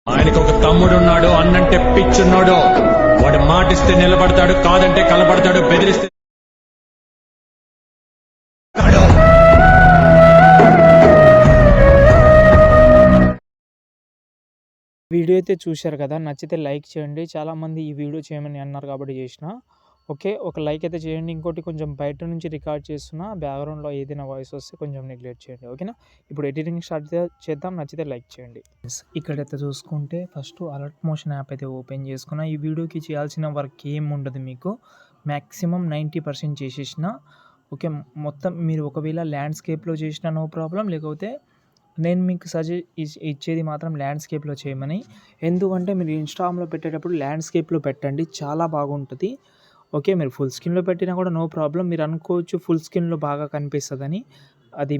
ఆయనకు ఒక తమ్ముడున్నాడు, అన్నంటే పిచ్చున్నాడు. వాడు మాటిస్తే నిలబడతాడు, కాదంటే కలబడతాడు, బెదిరిస్తే వీడియో అయితే చూశారు కదా, నచ్చితే లైక్ చేయండి. చాలామంది ఈ వీడియో చేయమని అన్నారు కాబట్టి చేసిన. ఓకే, ఒక లైక్ అయితే చేయండి. ఇంకోటి, కొంచెం బయట నుంచి రికార్డ్ చేస్తున్నా, బ్యాక్గ్రౌండ్లో ఏదైనా వాయిస్ వస్తే కొంచెం నెగ్లెక్ట్ చేయండి. ఓకేనా? ఇప్పుడు ఎడిటింగ్ స్టార్ట్ చేద్దాం. నచ్చితే లైక్ చేయండి. ఇక్కడైతే చూసుకుంటే ఫస్ట్ అలర్ట్ మోషన్ యాప్ అయితే ఓపెన్ చేసుకున్నా. ఈ వీడియోకి చేయాల్సిన వర్క్ ఏం ఉండదు, మీకు మ్యాక్సిమం 90% చేసేసిన. ఓకే, మొత్తం మీరు ఒకవేళ ల్యాండ్స్కేప్లో చేసినా నో ప్రాబ్లం, లేకపోతే నేను మీకు ఇచ్చేది మాత్రం ల్యాండ్స్కేప్లో చేయమని. ఎందుకంటే మీరు ఇన్స్టాగ్రామ్లో పెట్టేటప్పుడు ల్యాండ్స్కేప్లో పెట్టండి, చాలా బాగుంటుంది. ఓకే, మీరు ఫుల్ స్క్రీన్లో పెట్టినా కూడా నో ప్రాబ్లం. మీరు అనుకోవచ్చు ఫుల్ స్క్రీన్లో బాగా కనిపిస్తుందని, అది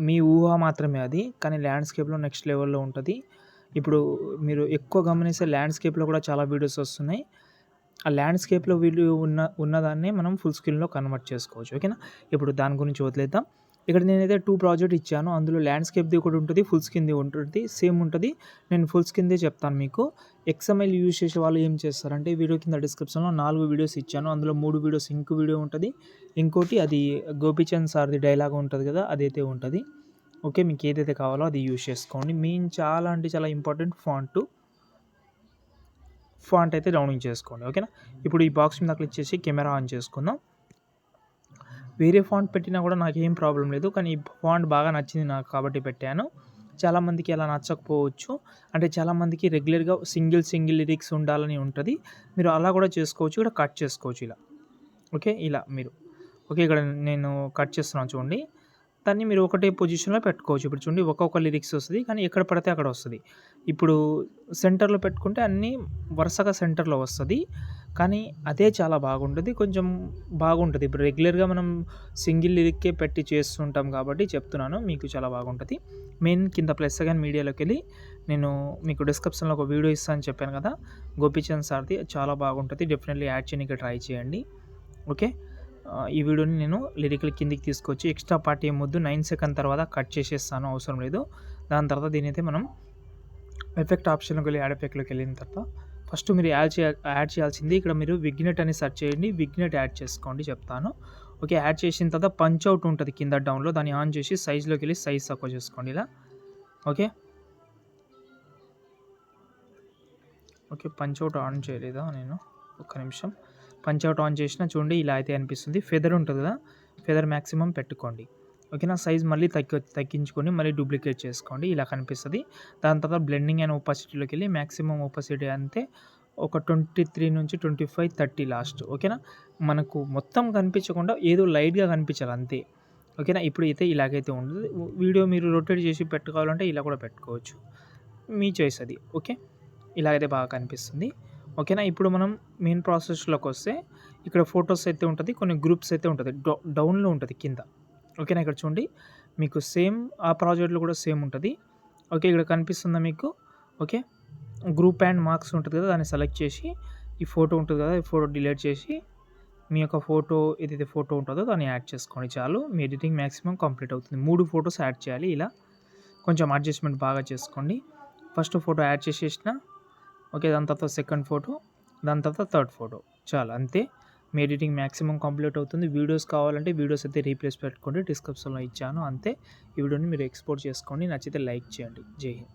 మీ ఊహ మాత్రమే అది. కానీ ల్యాండ్స్కేప్లో నెక్స్ట్ లెవెల్లో ఉంటుంది. ఇప్పుడు మీరు ఎక్కువ గమనిస్తే ల్యాండ్స్కేప్లో కూడా చాలా వీడియోస్ వస్తున్నాయి. ఆ ల్యాండ్స్కేప్లో వీడియో ఉన్నదాన్నే మనం ఫుల్ స్క్రీన్లో కన్వర్ట్ చేసుకోవచ్చు. ఓకేనా? ఇప్పుడు దాని గురించి వదిలేద్దాం. ఇక్కడ నేనైతే 2 ప్రాజెక్ట్ ఇచ్చాను. అందులో ల్యాండ్స్కేప్ది ఒకటి ఉంటుంది, ఫుల్ స్క్రీన్ది ఉంటుంది, సేమ్ ఉంటుంది. నేను ఫుల్ స్క్రీన్దే చెప్తాను మీకు. XML యూజ్ చేసే వాళ్ళు ఏం చేస్తారంటే, వీడియో కింద డిస్క్రిప్షన్లో 4 వీడియోస్ ఇచ్చాను. అందులో 3 వీడియోస్ ఇంక్ వీడియో ఉంటుంది, ఇంకోటి అది గోపీచంద్ సార్ది డైలాగ్ ఉంటుంది కదా, అదైతే ఉంటుంది. ఓకే, మీకు ఏదైతే కావాలో అది యూజ్ చేసుకోండి. మెయిన్ చాలా అంటే చాలా ఇంపార్టెంట్ ఫాంట్ అయితే డౌన్లోడ్ చేసుకోండి. ఓకేనా? ఇప్పుడు ఈ బాక్స్ మీద క్లిక్ చేసి కెమెరా ఆన్ చేసుకుందాం. వేరే ఫాంట్ పెట్టినా కూడా నాకేం ప్రాబ్లం లేదు, కానీ ఈ ఫాంట్ బాగా నచ్చింది నాకు కాబట్టి పెట్టాను. చాలామందికి అలా నచ్చకపోవచ్చు. అంటే చాలామందికి రెగ్యులర్గా సింగిల్ లిరిక్స్ ఉండాలని ఉంటుంది. మీరు అలా కూడా చేసుకోవచ్చు, ఇక్కడ కట్ చేసుకోవచ్చు ఇలా. ఓకే, ఇలా మీరు ఇక్కడ నేను కట్ చేస్తున్నాను చూడండి. దాన్ని మీరు ఒకటే పొజిషన్లో పెట్టుకోవచ్చు. ఇప్పుడు చూడండి, ఒక్కొక్క లిరిక్స్ వస్తుంది, కానీ ఎక్కడ పడితే అక్కడ వస్తుంది. ఇప్పుడు సెంటర్లో పెట్టుకుంటే అన్నీ వరుసగా సెంటర్లో వస్తుంది, కానీ అదే చాలా బాగుంటుంది, కొంచెం బాగుంటుంది. ఇప్పుడు రెగ్యులర్గా మనం సింగిల్ లిరిక్కే పెట్టి చేస్తుంటాం కాబట్టి చెప్తున్నాను, మీకు చాలా బాగుంటుంది. మెయిన్ కింద ప్లస్ సెకండ్ మీడియాలోకి వెళ్ళి నేను మీకు డిస్క్రిప్షన్లో ఒక వీడియో ఇస్తాను అని చెప్పాను కదా, గోపీచంద్ సార్ది, చాలా బాగుంటుంది. డెఫినెట్లీ యాడ్ చేయడానికి ట్రై చేయండి. ఓకే, ఈ వీడియోని నేను లిరికల్ కిందికి తీసుకొచ్చి ఎక్స్ట్రా పార్ట్ ఏం వద్దు, 9 సెకండ్ తర్వాత కట్ చేసేస్తాను, అవసరం లేదు. దాని తర్వాత దీని అయితే మనం ఎఫెక్ట్ ఆప్షన్లోకి వెళ్ళి యాడ్ ఎఫెక్ట్లోకి వెళ్ళిన తర్వాత ఫస్ట్ మీరు యాడ్ చేయాల్సింది, ఇక్కడ మీరు విగ్నెట్ అని సెర్చ్ చేయండి, విగ్నెట్ యాడ్ చేసుకోండి చెప్తాను. ఓకే, యాడ్ చేసిన తర్వాత పంచ్ అవుట్ ఉంటుంది కింద డౌన్లో, దాన్ని ఆన్ చేసి సైజ్లోకి వెళ్ళి సైజ్ తక్కువ చేసుకోండి ఇలా. ఓకే, పంచ్ అవుట్ ఆన్ చేయలేదా నేను, ఒక్క నిమిషం. పంచ్ అవుట్ ఆన్ చేసినా చూడండి, ఇలా అయితే అనిపిస్తుంది. ఫెదర్ ఉంటుంది కదా, ఫెదర్ మ్యాక్సిమం పెట్టుకోండి. ఓకేనా? సైజ్ మళ్ళీ తగ్గించుకొని మళ్ళీ డూప్లికేట్ చేసుకోండి, ఇలా కనిపిస్తుంది. దాని తర్వాత బ్లెండింగ్ అండ్ ఓపాసిటీలోకి వెళ్ళి మ్యాక్సిమం ఓపాసిటీ అంతే ఒక 23 నుంచి 25, 30 లాస్ట్. ఓకేనా? మనకు మొత్తం కనిపించకుండా ఏదో లైట్గా కనిపించాలి అంతే. ఓకేనా? ఇప్పుడు అయితే ఇలాగైతే ఉంటుంది. వీడియో మీరు రొటేట్ చేసి పెట్టుకోవాలంటే ఇలా కూడా పెట్టుకోవచ్చు, మీ చాయిస్ అది. ఓకే, ఇలాగైతే బాగా కనిపిస్తుంది. ఓకేనా? ఇప్పుడు మనం మెయిన్ ప్రాసెస్లోకి వస్తే, ఇక్కడ ఫొటోస్ అయితే ఉంటుంది, కొన్ని గ్రూప్స్ అయితే ఉంటుంది, డౌన్లో ఉంటుంది కింద. ఓకేనా? ఇక్కడ చూడండి, మీకు సేమ్ ఆ ప్రాజెక్ట్లో కూడా సేమ్ ఉంటుంది. ఓకే, ఇక్కడ కనిపిస్తుందా మీకు? ఓకే, గ్రూప్ అండ్ మార్క్స్ ఉంటుంది కదా, దాన్ని సెలెక్ట్ చేసి ఈ ఫోటో ఉంటుంది కదా, ఈ ఫోటో డిలీట్ చేసి మీ యొక్క ఫోటో ఏదైతే ఫోటో ఉంటుందో దాన్ని యాడ్ చేసుకోండి, చాలు. మీ ఎడిటింగ్ మ్యాక్సిమం కంప్లీట్ అవుతుంది. 3 ఫొటోస్ యాడ్ చేయాలి ఇలా. కొంచెం అడ్జస్ట్మెంట్ బాగా చేసుకోండి. ఫస్ట్ ఫోటో యాడ్ చేసేసిన, ఓకే, దాని తర్వాత సెకండ్ ఫోటో, దాని తర్వాత థర్డ్ ఫోటో, చాలు అంతే. మీ ఎడిటింగ్ మ్యాక్సిమం కంప్లీట్ అవుతుంది. వీడియోస్ కావాలంటే వీడియోస్ అయితే రీప్లేస్ పెట్టుకోండి, డిస్క్రిప్షన్లో ఇచ్చాను అంతే. ఈ వీడియోని మీరు ఎక్స్పోర్ట్ చేసుకోండి. నచ్చితే లైక్ చేయండి. జై హింద్.